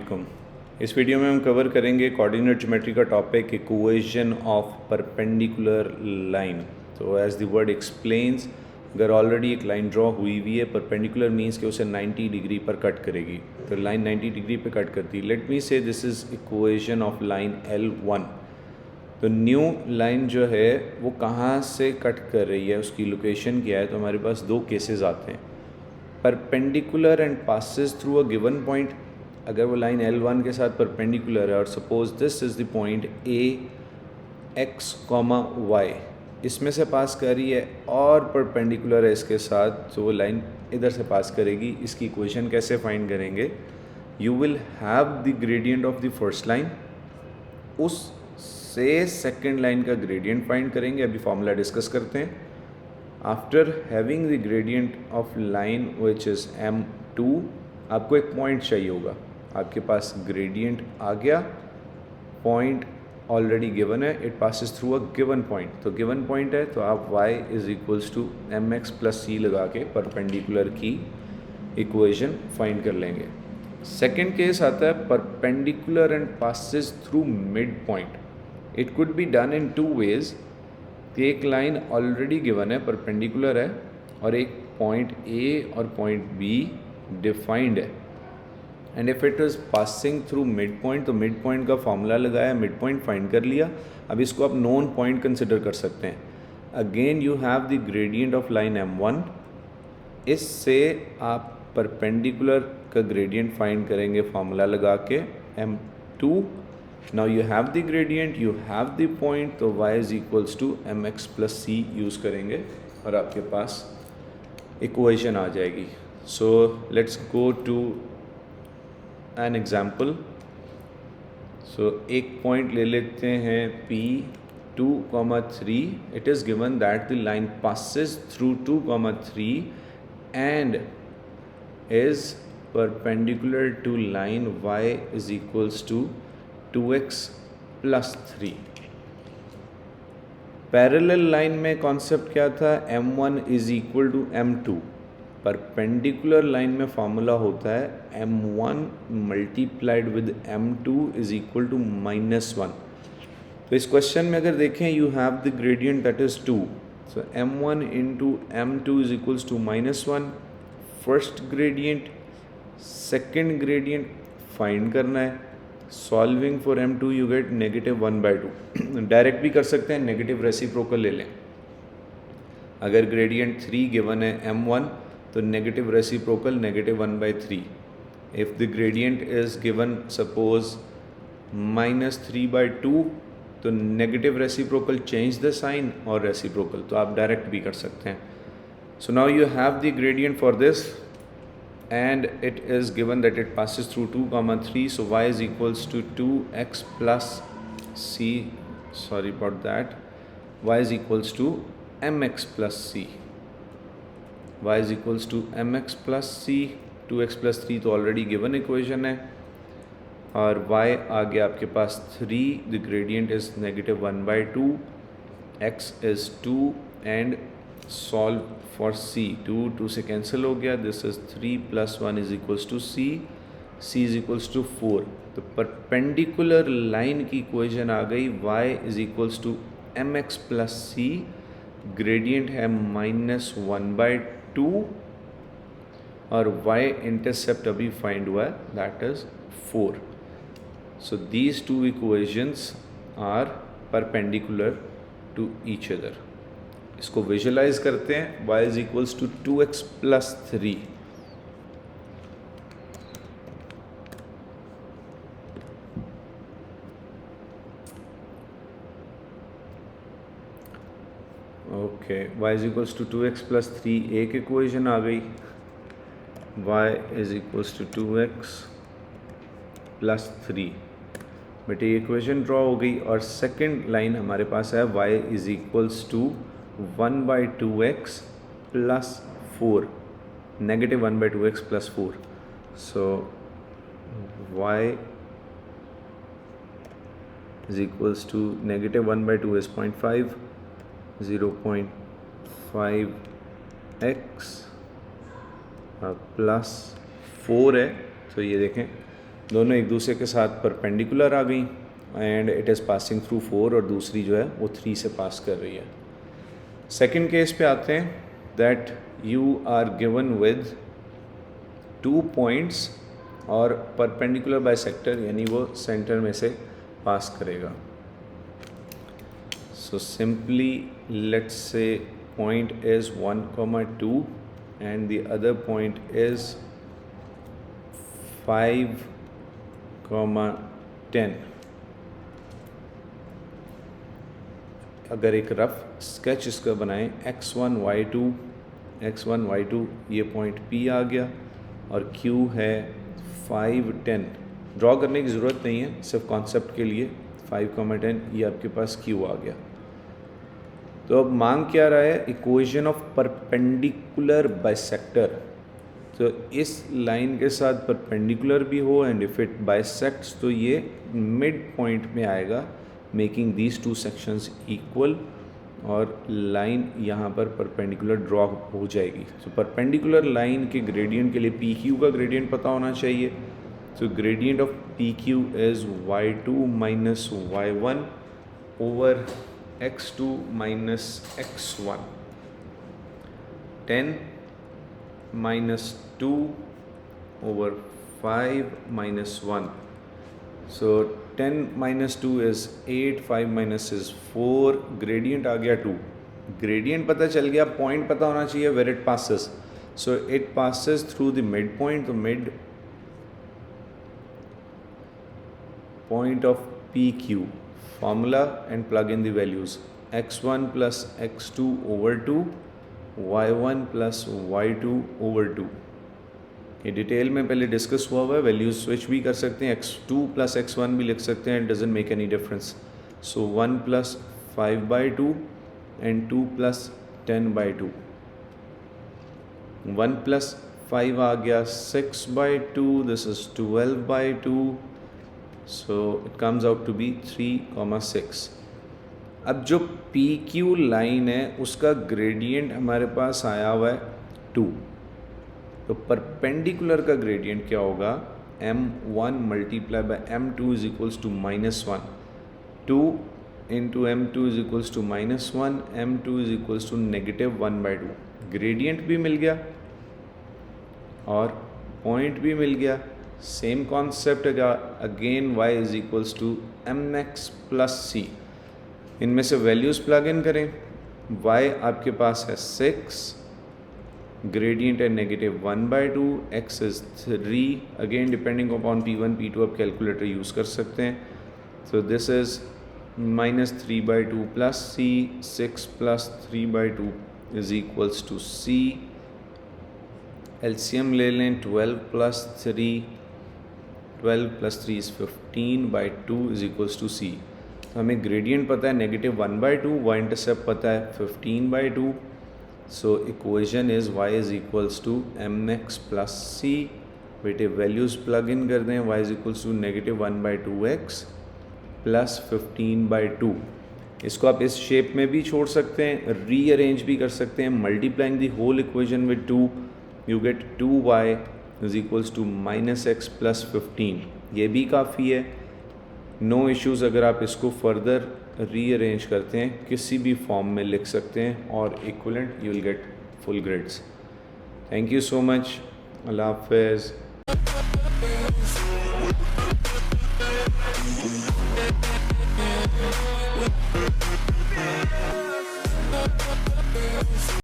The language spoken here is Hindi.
अस्सलामुअलैकुम। इस वीडियो में हम कवर करेंगे कोऑर्डिनेट ज्योमेट्री का topic equation of perpendicular line. तो एज द वर्ड एक्सप्लेन्स, अगर ऑलरेडी एक लाइन ड्रॉ हुई हुई है, परपेंडिकुलर मीन्स कि उसे 90 डिग्री पर कट करेगी, तो लाइन 90 डिग्री पर कट करती है। लेट मी से this is equation of line L1। तो न्यू लाइन जो है वो कहाँ से कट कर रही है, उसकी लोकेशन क्या है। तो हमारे पास दो केसेस आते हैं, perpendicular and passes through a given point. अगर वो लाइन L1 के साथ परपेंडिकुलर है और suppose this is the point A x, y, इसमें से पास कर रही है और परपेंडिकुलर है इसके साथ, तो वो लाइन इधर से पास करेगी। इसकी इक्वेशन कैसे फाइंड करेंगे? You will have the gradient of the first line, उस से सेकेंड लाइन का ग्रेडियंट फाइंड करेंगे। अभी फॉर्मूला डिस्कस करते हैं। After having the gradient of line which is M2, आपको एक पॉइंट चाहिए होगा। आपके पास ग्रेडियंट आ गया, पॉइंट ऑलरेडी गिवन है, it passes through a given point. तो गिवन पॉइंट है तो आप y is equals to mx plus c लगा के परपेंडिकुलर की इक्वेशन फाइंड कर लेंगे। सेकेंड केस आता है perpendicular and passes through mid point. It could be done in two ways कि एक लाइन ऑलरेडी गिवन है, परपेंडिकुलर है, और एक पॉइंट A और पॉइंट B डिफाइंड है, and if it is passing through mid point, तो मिड पॉइंट का फॉर्मूला लगाया, मिड पॉइंट फाइंड कर लिया। अब इसको आप नोन पॉइंट कंसिडर कर सकते हैं। Again you have the gradient of line M1, इससे आप परपेंडिकुलर का ग्रेडियंट फाइंड करेंगे फॉर्मूला लगा के M2। Now you have the gradient, you have the point, तो y is equals to mx plus c use करेंगे और आपके पास इक्वेशन आ जाएगी। So let's go to an example. So एक पॉइंट ले लेते हैं P2, 3। It is given that the line passes through 2, 3 and is perpendicular to line y is equals to 2x plus 3। Parallel line में कॉन्सेप्ट क्या था? M1 is equal to M2। Perpendicular line में फॉर्मूला होता है M1 multiplied with M2 is equal to -1। तो इस क्वेश्चन में अगर देखें, you have the gradient that is 2, so M1 into M2 is equals to -1। First gradient, second gradient find करना है। Solving for M2 you get -1/2। Direct भी कर सकते हैं, नेगेटिव रेसिप्रोकल ले लें। अगर ग्रेडियंट 3 गिवन है M1, तो negative reciprocal -1/3। If the gradient is given suppose -3/2, तो negative reciprocal change the sign और रेसिप्रोकल, तो आप डायरेक्ट भी कर सकते हैं। So now you have the gradient for this and it is given that it passes through 2, 3, so y is equals to 2x plus c, sorry about that, y is equals to mx plus c, y is equals to mx plus c, 2x plus 3 तो ऑलरेडी गिवन इक्वेशन है, और y आ गया आपके पास 3, the gradient is -1/2, x is 2 and solve for c, 2 से कैंसिल हो गया, this is 3 plus 1 is equals to c, c is equals to 4। तो परपेंडिकुलर लाइन की इक्वेशन आ गई, y is equals to mx plus c, gradient है -1/2 और y इंटरसेप्ट अभी फाइंड हुआ है, that is 4। So these two equations are perpendicular to each other. इसको विजुलाइज करते हैं। y is equals to 2x plus 3। Okay, y is equals to 2x plus 3 एक इक्वेशन आ गई, y is equals to 2x plus 3। बेटे ये इक्वेशन ड्रॉ हो गई, और सेकंड लाइन हमारे पास है y is equals to 1/2x plus 4, negative 1/2x plus 4। So y is equals to negative 1/2 is 0.5, 0.5x plus 4 है। तो ये देखें दोनों एक दूसरे के साथ परपेंडिकुलर आ गई and it is passing through 4 और दूसरी जो है वो 3 से पास कर रही है। सेकंड केस पे आते हैं that you are given with 2 points और परपेंडिकुलर बाइसेक्टर यानी वो सेंटर में से पास करेगा। So simply let's say point is 1,2 and the other point is 5,10। अगर एक रफ स्केच इसका बनाएं x1 y2 ये पॉइंट P आ गया और Q है 5,10। ड्रॉ करने की ज़रूरत नहीं है, सिर्फ कॉन्सेप्ट के लिए 5,10 ये आपके पास Q आ गया। तो अब मांग क्या रहा है, इक्वेशन ऑफ परपेंडिकुलर बाइसेक्टर। तो इस लाइन के साथ परपेंडिकुलर भी हो एंड इफ इट बाइसेक्ट्स तो ये मिड पॉइंट में आएगा, मेकिंग दीज 2 सेक्शंस इक्वल और लाइन यहाँ पर परपेंडिकुलर ड्रॉ हो जाएगी। तो परपेंडिकुलर लाइन के ग्रेडियंट के लिए पी क्यू का ग्रेडियंट पता होना चाहिए। तो gradient of P Q is y2 minus y1 over x2 minus x1, 10 minus 2 over 5 minus 1. So 10 minus 2 is 8, 5 minus is 4, gradient आ गया 2। gradient पता चल गया, point पता होना चाहिए where it passes. So it passes through the midpoint, the mid point of PQ. Formula and plug in the values x1 plus x2 over 2 y1 plus y2 over 2। ये डिटेल में पहले डिस्कस हुआ है, वैल्यूज स्विच भी कर सकते हैं, x2 प्लस x1 भी लिख सकते हैं, doesn't make any difference. So 1 plus 5/2 and 2 plus 10/2। 1 plus 5 आ गया 6/2, this is 12/2, so it comes out to be 3,6। अब जो पी क्यू लाइन है उसका ग्रेडियंट हमारे पास आया हुआ है 2। तो परपेंडिकुलर का ग्रेडियंट क्या होगा, m1 multiply by m2 is equals to -1, 2 into m2 is equals to -1, m2 is equals to -1/2। Gradient भी मिल गया और पॉइंट भी मिल गया। Same concept again y is equals to mx plus c। इनमें से वैल्यूज़ प्लग इन करें। y आपके पास है 6, ग्रेडियंट है -1/2, x is 3, again depending upon p1 p2 आप कैलकुलेटर यूज़ कर सकते हैं। तो this is -3/2 plus c, 6 plus 3/2 is equals to c। LCM ले लें, 12 plus 3 is 15/2 is equals to c। तो हमें ग्रेडियंट पता है -1/2, y इंटरसेप्ट पता है 15/2। So equation is y is equals to mx plus c। बेटे वैल्यूज़ प्लग इन कर दें, y is equals to -1/2x plus 15/2। इसको आप इस शेप में भी छोड़ सकते हैं, रीअरेंज भी कर सकते हैं। Multiplying the whole equation with 2 you get 2y is equals to -x plus 15। ये भी काफ़ी है, नो इश्यूज़। अगर आप इसको फर्दर रीअरेंज करते हैं किसी भी फॉर्म में लिख सकते हैं और equivalent you will get full grades. Thank you so much, अल्लाह हाफ़िज़।